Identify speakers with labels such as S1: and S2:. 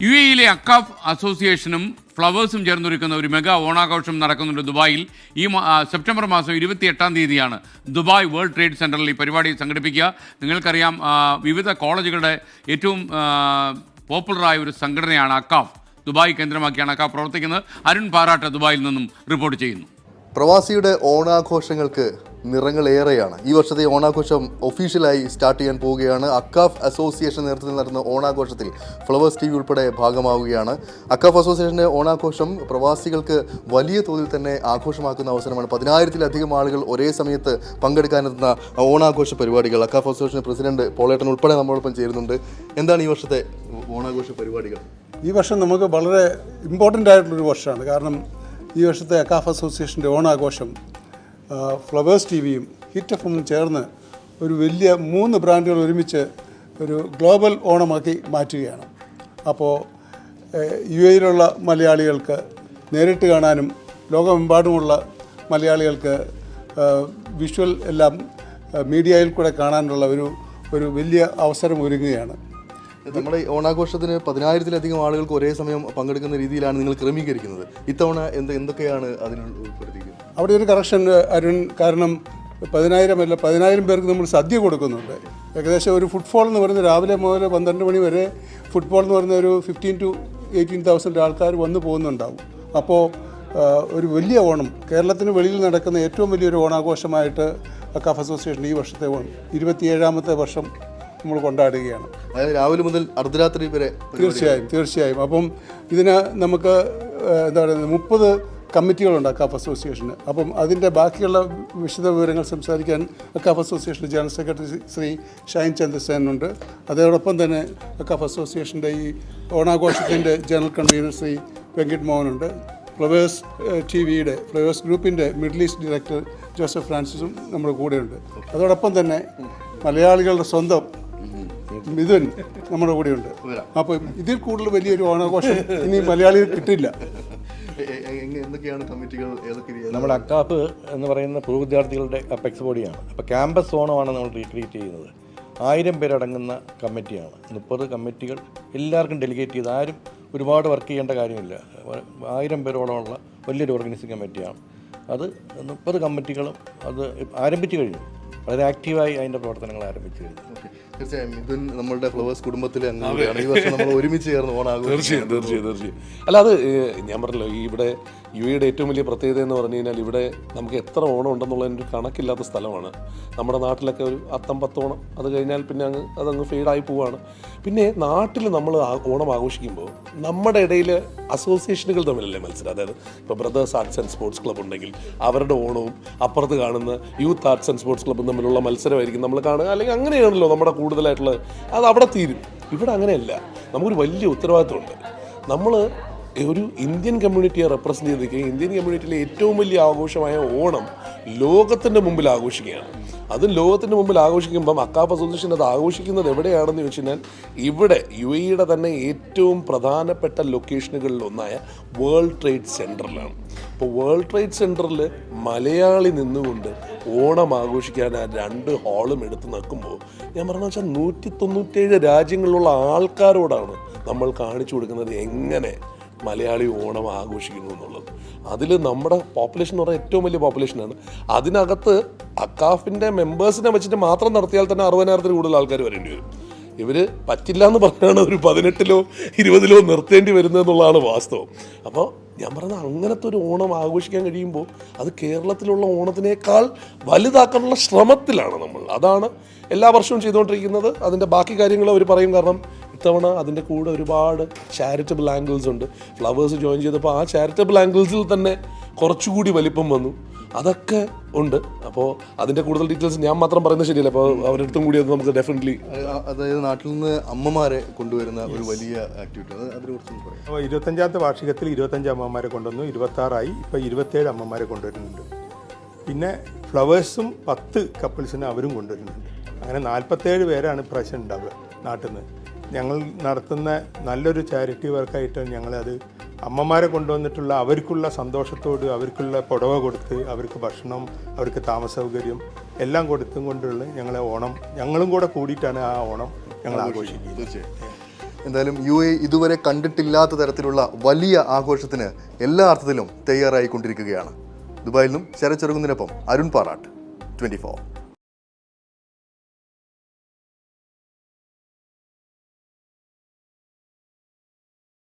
S1: യുഎഇയിലെ അക്കാഫ് അസോസിയേഷനും ഫ്ലവേഴ്സും ചേർന്നൊരുക്കുന്ന ഒരു മെഗാ ഓണാഘോഷം നടക്കുന്നുണ്ട് ദുബായിൽ. സെപ്റ്റംബർ മാസം 28-ാം തീയതിയാണ് ദുബായ് വേൾഡ് ട്രേഡ് സെൻറ്ററിൽ ഈ പരിപാടി സംഘടിപ്പിക്കുക. നിങ്ങൾക്കറിയാം, വിവിധ കോളേജുകളുടെ ഏറ്റവും പോപ്പുലറായ ഒരു സംഘടനയാണ് അക്കാഫ്. ദുബായ് കേന്ദ്രമാക്കിയാണ് അക്കാഫ് പ്രവർത്തിക്കുന്നത്. അരുൺ പാറാട്ട് ദുബായിൽ നിന്നും റിപ്പോർട്ട് ചെയ്യുന്നു.
S2: പ്രവാസിയുടെ ഓണാഘോഷങ്ങൾക്ക് നിറങ്ങളേറെയാണ്. ഈ വർഷത്തെ ഓണാഘോഷം ഒഫീഷ്യലായി സ്റ്റാർട്ട് ചെയ്യാൻ പോവുകയാണ്. അക്കാഫ് അസോസിയേഷൻ നേതൃത്വത്തിൽ നടന്ന ഓണാഘോഷത്തിൽ ഫ്ലവേഴ്സ് TV ഉൾപ്പെടെ ഭാഗമാവുകയാണ്. അക്കാഫ് അസോസിയേഷൻ്റെ ഓണാഘോഷം പ്രവാസികൾക്ക് വലിയ തോതിൽ തന്നെ ആഘോഷമാക്കുന്ന അവസരമാണ്. 10,000-ലധികം ആളുകൾ ഒരേ സമയത്ത് പങ്കെടുക്കാനെത്തുന്ന ഓണാഘോഷ പരിപാടികൾ. അക്കാഫ് അസോസിയേഷൻ പ്രസിഡന്റ് പോളേട്ടൻ ഉൾപ്പെടെ നമ്മളോടൊപ്പം ചേരുന്നുണ്ട്. എന്താണ് ഈ വർഷത്തെ ഓണാഘോഷ പരിപാടികൾ?
S3: ഈ വർഷം നമുക്ക് വളരെ ഇമ്പോർട്ടൻ്റ് ആയിട്ടുള്ളൊരു വർഷമാണ്. കാരണം ഈ വർഷത്തെ അക്കാഫ് അസോസിയേഷൻ്റെ ഓണാഘോഷം ഫ്ലവേഴ്സ് TVയും ഹിറ്റ് FM ചേർന്ന് ഒരു വലിയ 3 ബ്രാൻഡുകൾ ഒരുമിച്ച് ഒരു ഗ്ലോബൽ ഓണമാക്കി മാറ്റുകയാണ്. അപ്പോൾ UAEയിലുള്ള മലയാളികൾക്ക് നേരിട്ട് കാണാനും ലോകമെമ്പാടുമുള്ള മലയാളികൾക്ക് വിഷ്വൽ എല്ലാം മീഡിയയിൽ കൂടെ കാണാനുള്ള ഒരു വലിയ അവസരം ഒരുങ്ങുകയാണ്.
S2: നമ്മുടെ ഓണാഘോഷത്തിന് 10,000-ലധികം ആളുകൾക്ക് ഒരേ സമയം പങ്കെടുക്കുന്ന രീതിയിലാണ് നിങ്ങൾ ക്രമീകരിക്കുന്നത്. ഇത്തവണ എന്തൊക്കെയാണ് അതിൽ ഉൾപ്പെടുത്തിയിരിക്കുന്നത്?
S3: അവിടെ ഒരു കറക്ഷൻ അരുൺ, കാരണം 10,000 അല്ല, 10,000 പേർക്ക് നമ്മൾ സദ്യ കൊടുക്കുന്നുണ്ട്. ഏകദേശം ഒരു ഫുട്ഫോൾ എന്ന് പറയുന്നത് രാവിലെ മുതൽ 12 മണി വരെ ഫുട്ബോൾ എന്ന് പറയുന്ന ഒരു 15,000 to 18,000 ആൾക്കാർ വന്നു പോകുന്നുണ്ടാവും. അപ്പോൾ ഒരു വലിയ ഓണം, കേരളത്തിന് വെളിയിൽ നടക്കുന്ന ഏറ്റവും വലിയൊരു ഓണാഘോഷമായിട്ട് അക്കാഫ് അസോസിയേഷൻ ഈ വർഷത്തെ 27ാമത്തെ വർഷം നമ്മൾ കൊണ്ടാടുകയാണ്.
S2: അതായത് രാവിലെ മുതൽ അർദ്ധരാത്രി വരെ.
S3: തീർച്ചയായും. അപ്പം ഇതിന് നമുക്ക് എന്താ പറയുന്നത് 30 കമ്മിറ്റികളുണ്ട് അക്കാഫ് അസോസിയേഷന്. അപ്പം അതിൻ്റെ ബാക്കിയുള്ള വിശദ വിവരങ്ങൾ സംസാരിക്കാൻ അക്കാഫ് അസോസിയേഷൻ്റെ ജനറൽ സെക്രട്ടറി ശ്രീ ഷൈൻ ചന്ദ്രസേനുണ്ട്. അതോടൊപ്പം തന്നെ അക്കാഫ് അസോസിയേഷൻ്റെ ഈ ഓണാഘോഷത്തിൻ്റെ ജനറൽ കൺവീനർ ശ്രീ വെങ്കിട്ട് മോഹനുണ്ട്. ഫ്ലവേഴ്സ് TVയുടെ ഫ്ലവേഴ്സ് ഗ്രൂപ്പിൻ്റെ മിഡിൽ ഈസ്റ്റ് ഡയറക്ടർ ജോസഫ് ഫ്രാൻസിസും നമ്മുടെ കൂടെയുണ്ട്. അതോടൊപ്പം തന്നെ മലയാളികളുടെ സ്വന്തം മിഥുൻ നമ്മുടെ കൂടെയുണ്ട്. അപ്പോൾ ഇതിൽ കൂടുതൽ വലിയൊരു ഓണാഘോഷം ഇനി മലയാളികൾ കിട്ടില്ല.
S2: എന്തൊക്കെയാണ് കമ്മിറ്റികൾ?
S4: നമ്മുടെ അക്കാഫ് എന്ന് പറയുന്ന പൂർവ്വ വിദ്യാർത്ഥികളുടെ അപ്പെക്സ് ബോഡിയാണ്. അപ്പോൾ ക്യാമ്പസ് ഓണമാണ് നമ്മൾ റീക്രിയേറ്റ് ചെയ്യുന്നത്. 1000 പേരടങ്ങുന്ന കമ്മിറ്റിയാണ്. 30 കമ്മിറ്റികൾ എല്ലാവർക്കും ഡെലിഗേറ്റ് ചെയ്ത്, ആരും ഒരുപാട് വർക്ക് ചെയ്യേണ്ട കാര്യമില്ല. 1000 പേരോളമുള്ള വലിയൊരു ഓർഗനൈസിംഗ് കമ്മിറ്റിയാണ് അത്. 30 കമ്മിറ്റികളും അത് ആരംഭിച്ചു കഴിഞ്ഞു. വളരെ ആക്റ്റീവായി അതിൻ്റെ പ്രവർത്തനങ്ങൾ ആരംഭിച്ചു കഴിഞ്ഞു.
S2: തീർച്ചയായും ഇതും നമ്മളുടെ ഫ്ലവേഴ്സ് കുടുംബത്തിലെ അംഗങ്ങളാണ്. ഈ വർഷം നമ്മൾ ഒരുമിച്ച് ചേർന്ന് ഓണാഘോഷം.
S5: തീർച്ചയായും. അല്ല, അത് ഞാൻ പറഞ്ഞല്ലോ, ഈ ഇവിടെ UAEയുടെ ഏറ്റവും വലിയ പ്രത്യേകത എന്ന് പറഞ്ഞു കഴിഞ്ഞാൽ ഇവിടെ നമുക്ക് എത്ര ഓണം ഉണ്ടെന്നുള്ളതിൻ്റെ കണക്കില്ലാത്ത സ്ഥലമാണ്. നമ്മുടെ നാട്ടിലൊക്കെ ഒരു 10 ഓണം, അത് കഴിഞ്ഞാൽ പിന്നെ അതങ്ങ് ഫെയ്ഡായി പോവുകയാണ്. പിന്നെ നാട്ടിൽ നമ്മൾ ഓണം ആഘോഷിക്കുമ്പോൾ നമ്മുടെ ഇടയിൽ അസോസിയേഷനുകൾ തമ്മിലല്ലേ മത്സരം. അതായത് ഇപ്പോൾ brothers arts and sports club ഉണ്ടെങ്കിൽ അവരുടെ ഓണവും അപ്പുറത്ത് കാണുന്ന യൂത്ത് ആർട്സ് ആൻഡ് സ്പോർട്സ് ക്ലബ്ബും തമ്മിലുള്ള മത്സരമായിരിക്കും നമ്മൾ കാണുക. അല്ലെങ്കിൽ അങ്ങനെയാണല്ലോ നമ്മുടെ കൂടുതലായിട്ടുള്ളത്. അത് അവിടെ തീരും. ഇവിടെ അങ്ങനെയല്ല. നമുക്കൊരു വലിയ ഉത്തരവാദിത്വമുണ്ട്. നമ്മൾ ഒരു ഇന്ത്യൻ കമ്മ്യൂണിറ്റിയെ റെപ്രസെൻ്റ് ചെയ്തിരിക്കുക. ഇന്ത്യൻ കമ്മ്യൂണിറ്റിയിലെ ഏറ്റവും വലിയ ആഘോഷമായ ഓണം ലോകത്തിൻ്റെ മുമ്പിൽ ആഘോഷിക്കുകയാണ്. അതും ലോകത്തിൻ്റെ മുമ്പിൽ ആഘോഷിക്കുമ്പം അക്കാഫ് അസോസിയേഷൻ അത് ആഘോഷിക്കുന്നത് എവിടെയാണെന്ന് ചോദിച്ചു കഴിഞ്ഞാൽ ഇവിടെ UAEയുടെ തന്നെ ഏറ്റവും പ്രധാനപ്പെട്ട ലൊക്കേഷനുകളിലൊന്നായ വേൾഡ് ട്രേഡ് സെൻറ്ററിലാണ്. അപ്പോൾ വേൾഡ് ട്രേഡ് സെൻറ്ററിൽ മലയാളി നിന്നുകൊണ്ട് ഓണം ആഘോഷിക്കാൻ ആ 2 ഹാളും എടുത്ത് നിൽക്കുമ്പോൾ ഞാൻ പറഞ്ഞു വെച്ചാൽ 197 രാജ്യങ്ങളിലുള്ള ആൾക്കാരോടാണ് നമ്മൾ കാണിച്ചു കൊടുക്കുന്നത് എങ്ങനെ മലയാളി ഓണം ആഘോഷിക്കുന്നു എന്നുള്ളത്. അതിൽ നമ്മുടെ പോപ്പുലേഷൻ എന്ന് പറഞ്ഞാൽ ഏറ്റവും വലിയ പോപ്പുലേഷനാണ്. അതിനകത്ത് അക്കാഫിൻ്റെ മെമ്പേഴ്സിനെ വെച്ചിട്ട് മാത്രം നടത്തിയാൽ തന്നെ 60,000-ൽ കൂടുതൽ ആൾക്കാർ വരേണ്ടി വരും. ഇവർ പറ്റില്ല എന്ന് പറഞ്ഞാണ് ഒരു 18-ലോ 20-ലോ നിർത്തേണ്ടി വരുന്നതെന്നുള്ളതാണ് വാസ്തവം. അപ്പോൾ ഞാൻ പറഞ്ഞത് അങ്ങനത്തെ ഒരു ഓണം ആഘോഷിക്കാൻ കഴിയുമ്പോൾ അത് കേരളത്തിലുള്ള ഓണത്തിനേക്കാൾ വലുതാക്കാനുള്ള ശ്രമത്തിലാണ് നമ്മൾ. അതാണ് എല്ലാ വർഷവും ചെയ്തുകൊണ്ടിരിക്കുന്നത്. അതിൻ്റെ ബാക്കി കാര്യങ്ങൾ അവർ പറയും. കാരണം ഇത്തവണ അതിൻ്റെ കൂടെ ഒരുപാട് ചാരിറ്റബിൾ ആംഗിൾസ് ഉണ്ട്. ഫ്ലവേഴ്സ് ജോയിൻ ചെയ്തപ്പോൾ ആ ചാരിറ്റബിൾ ആംഗിൾസിൽ തന്നെ കുറച്ചുകൂടി വലിപ്പം വന്നു. അതൊക്കെ ഉണ്ട്. അപ്പോൾ അതിൻ്റെ കൂടുതൽ ഡീറ്റെയിൽസ് ഞാൻ മാത്രം പറയുന്നത് ശരിയല്ല. അപ്പോൾ അവരുടെ കൂടി അത് നമുക്ക് ഡെഫിനറ്റ്ലി,
S2: അതായത് നാട്ടിൽ നിന്ന് അമ്മമാരെ കൊണ്ടുവരുന്ന ഒരു വലിയ ആക്ടിവിറ്റി, അതിനെക്കുറിച്ച് പറയാം.
S6: അപ്പോൾ 25ാമത്തെ വാർഷികത്തിൽ 25 അമ്മമാരെ കൊണ്ടുവന്നു. 26 ഇപ്പോൾ 27 അമ്മമാരെ കൊണ്ടുവരുന്നുണ്ട്. പിന്നെ ഫ്ലവേഴ്സും 10 കപ്പിൾസിനെ അവരും കൊണ്ടുവരുന്നുണ്ട്. അങ്ങനെ 47 പേരാണ് ഇപ്രാവശ്യം ഉണ്ടാവുക നാട്ടിൽ നിന്ന്. ഞങ്ങൾ നടത്തുന്ന നല്ലൊരു ചാരിറ്റി വർക്കായിട്ട് ഞങ്ങളത് അമ്മമാരെ കൊണ്ടുവന്നിട്ടുള്ള അവർക്കുള്ള സന്തോഷത്തോട്, അവർക്കുള്ള പുടവ കൊടുത്ത്, അവർക്ക് ഭക്ഷണം, അവർക്ക് താമസ സൗകര്യം എല്ലാം കൊടുത്തും കൊണ്ടുള്ള ഞങ്ങളെ ഓണം ഞങ്ങളും കൂടെ കൂടിയിട്ടാണ് ആ ഓണം ഞങ്ങൾ ആഘോഷിക്കുന്നത്.
S2: എന്തായാലും UAE ഇതുവരെ കണ്ടിട്ടില്ലാത്ത തരത്തിലുള്ള വലിയ ആഘോഷത്തിന് എല്ലാ അർത്ഥത്തിലും തയ്യാറായിക്കൊണ്ടിരിക്കുകയാണ്. ദുബായിൽ നിന്നും ശരത് ചെറുകുന്നിനൊപ്പം അരുൺ പാറാട്ട്, 24.